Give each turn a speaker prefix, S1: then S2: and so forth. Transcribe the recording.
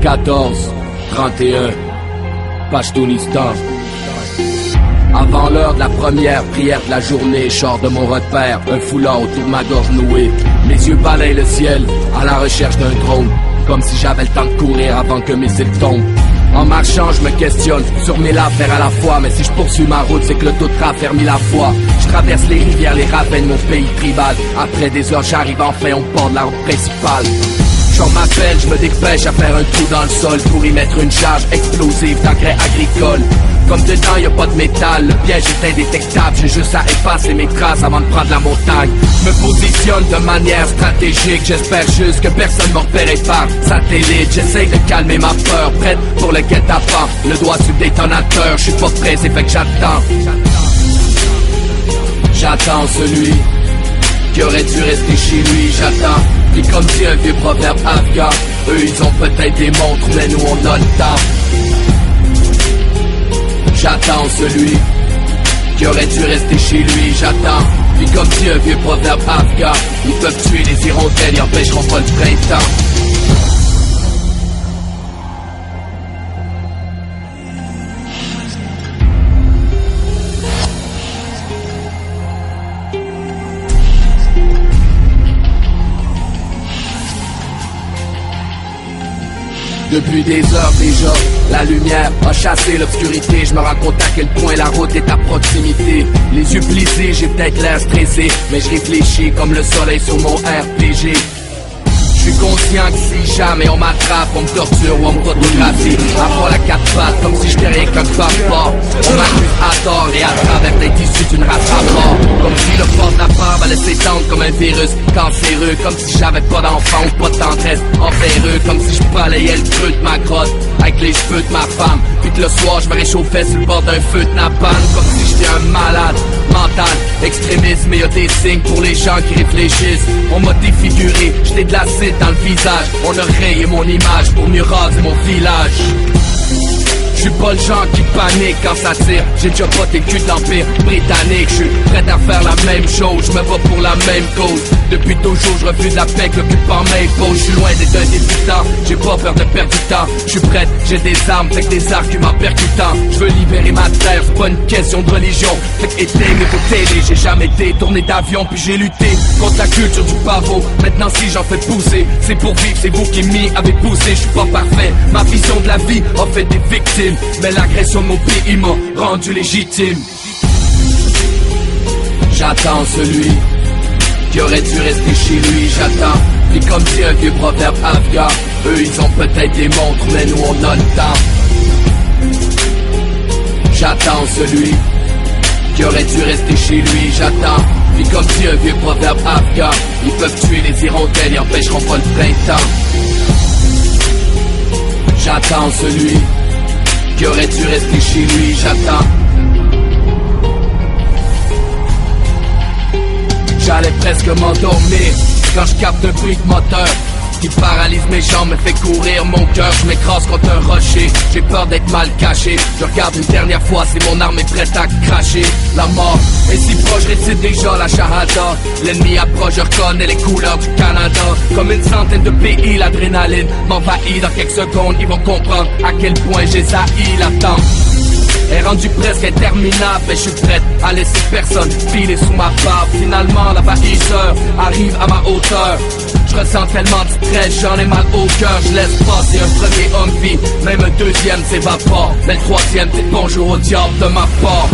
S1: 14, 31, Pashtunistan. Avant l'heure de la première prière de la journée, je sors de mon repère, un foulard autour de ma gorge nouée. Mes yeux balayent le ciel, à la recherche d'un drone, comme si j'avais le temps de courir avant que mes cils tombent. En marchant, je me questionne sur 1000 affaires à la fois. Mais si je poursuis ma route, c'est que le taux de trafic a mis la foi. Je traverse les rivières, les ravins de mon pays tribal. Après des heures, j'arrive enfin au port de la route principale. J'en m'appelle, je me dépêche à faire un trou dans le sol pour y mettre une charge explosive d'engrais agricole. Comme dedans y a pas de métal, le piège est indétectable. J'ai juste à effacer mes traces avant de prendre la montagne. Je me positionne de manière stratégique, j'espère juste que personne me repérerait par satellite. J'essaye de calmer ma peur, prête pour le guet-apens. Le doigt sur le détonateur, je suis pas pressé, fait que j'attends. J'attends celui qui aurait dû rester chez lui, j'attends. Puis comme dit un vieux proverbe afghan, eux ils ont peut-être des montres, mais nous on a le temps. J'attends celui qui aurait dû rester chez lui, j'attends. Puis comme dit un vieux proverbe afghan, ils peuvent tuer les hirondelles, ils empêcheront pas le printemps. Depuis des heures déjà, la lumière a chassé l'obscurité. Je me rends compte à quel point la route est à proximité. Les yeux plissés, j'ai peut-être l'air stressé, mais je réfléchis comme le soleil sur mon RPG. Je suis conscient que si jamais on m'attrape, on me torture ou on me photographie avant la quatre pattes, comme si j'étais rien qu'un papa. On m'accuse à tort et à travers d'être issu d'une race à mort. Comme si le force de la peur allait s'étendre comme un virus cancéreux. Comme si j'avais pas d'enfant ou pas de tendresse envers eux. Comme si je balayais le creux de ma grotte avec les cheveux de ma femme. Puis que le soir je me réchauffais sur le bord d'un feu de napalm. Comme si j'étais un malade mental, extrémiste. Mais y'a des signes pour les gens qui réfléchissent. On m'a défiguré, j'étais de l'acide dans le visage. On a rayé mon image pour mieux raser mon village. Je suis pas le genre qui panique quand ça tire. J'ai déjà poté le cul de l'Empire britannique. Je suis prêt à faire la même chose, je me bats pour la même cause. Depuis toujours je refuse la paix que l'occupant m'impose. Je suis loin d'être un débutant, j'ai pas peur de perdre du temps. Je suis prêt, j'ai des armes, fait que des arguments percutants. Je veux libérer ma terre, c'est pas une question de religion. Fait que éteignez vos télés, j'ai jamais détourné d'avion. Puis j'ai lutté contre la culture du pavot. Maintenant si j'en fais pousser, c'est pour vivre, c'est vous qui m'y avez poussé. Je suis pas parfait, ma vision de la vie a fait des victimes. Mais l'agression de mon pays m'a rendu légitime. J'attends celui qui aurait dû rester chez lui, j'attends. Puis comme dit un vieux proverbe afghan, eux ils ont peut-être des montres, mais nous on a le temps. J'attends celui qui aurait dû rester chez lui, j'attends. Puis comme dit un vieux proverbe afghan, ils peuvent tuer les hirondelles, ils empêcheront pas le printemps. J'attends celui qui aurait dû rester chez lui, j'attends. J'allais presque m'endormir quand je capte un bruit de moteur qui paralyse mes jambes, me fait courir mon cœur. Je m'écrase contre un rocher, j'ai peur d'être mal caché. Je regarde une dernière fois si mon arme est prête à cracher. La mort est si proche, je récite déjà la shahada. L'ennemi approche, je reconnais les couleurs du Canada. Comme une centaine de pays, l'adrénaline m'envahit. Dans quelques secondes, ils vont comprendre à quel point j'ai haï l'attente. Est rendu presque interminable, mais je suis prête à laisser personne filer sous ma barbe. Finalement l'envahisseur arrive à ma hauteur. Je ressens tellement de stress, j'en ai mal au cœur. Je laisse passer un premier homme vie, même un deuxième s'évapore. Mais le troisième c'est bonjour au diable de ma part.